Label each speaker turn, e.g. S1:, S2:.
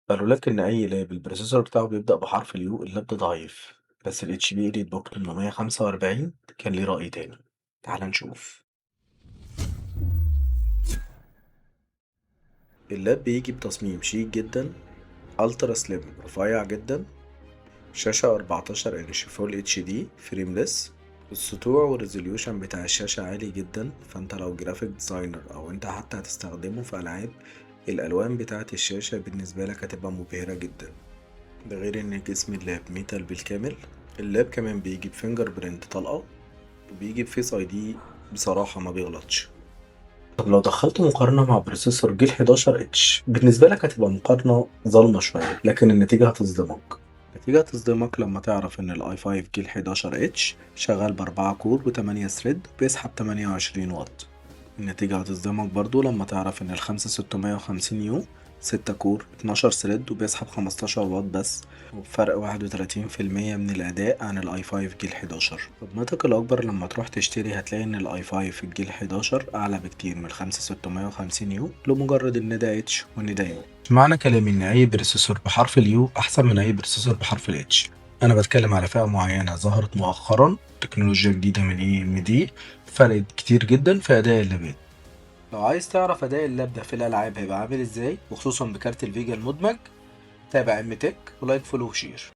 S1: قالوا لك إن أي لاب البروسيسور بتاعه بيبدأ بحرف اليو اللاب ده ضعيف، بس ال HP إليت بوك 845 كان ليه رأي تاني. تعال نشوف. اللاب بيجي بتصميم شيك جدا، الترا سليم رفيع جدا، شاشة 14 انش فول اتش دي فريمليس. السطوع والريزوليوشن بتاع الشاشة عالي جدا، فانت لو جرافيك ديزاينر او انت حتى هتستخدمه في ألعاب، الألوان بتاعة الشاشة بالنسبة لك هتبقى مبهرة جدا. ده غير ان جسم اللاب ميتال بالكامل. اللاب كمان بيجي بفينجر برينت طلقة، وبيجي بفيس اي دي، بصراحة ما بيغلطش. طب لو دخلت مقارنة مع بروسيسور جيل 11 اتش بالنسبة لك هتبقى مقارنة ظالمة شوية، لكن النتيجة هتصدمك. النتيجة هتصدمك لما تعرف ان الاي 5 جيل 11 اتش شغال ب4 كور و8 ثريد وبيسحب 28 واط. النتيجة هتصدمك برضو لما تعرف ان الخمسة 650 يو 6 كور 12 ثريد وبيسحب 15 واط بس، وبفرق 31% من الأداء عن الاي 5 جيل 11. صدمتك الأكبر لما تروح تشتري هتلاقي ان الاي 5 الجيل 11 أعلى بكتير من الخمسة 650 يو، لمجرد ان ده اتش وان ده يو. معنى كلامي ان اي بروسيسور بحرف اليو احسن من اي بروسيسور بحرف الاتش. انا بتكلم على فئة معينة ظهرت مؤخرا، تكنولوجيا جديدة من اي ام دي، فرق كتير جدا في اداء اللابات. لو عايز تعرف اداء اللاب ده في الالعاب هيبقى عامل ازاي، وخصوصا بكارت الفيجا المدمج، تابع ام تك ولايك فولو وشير.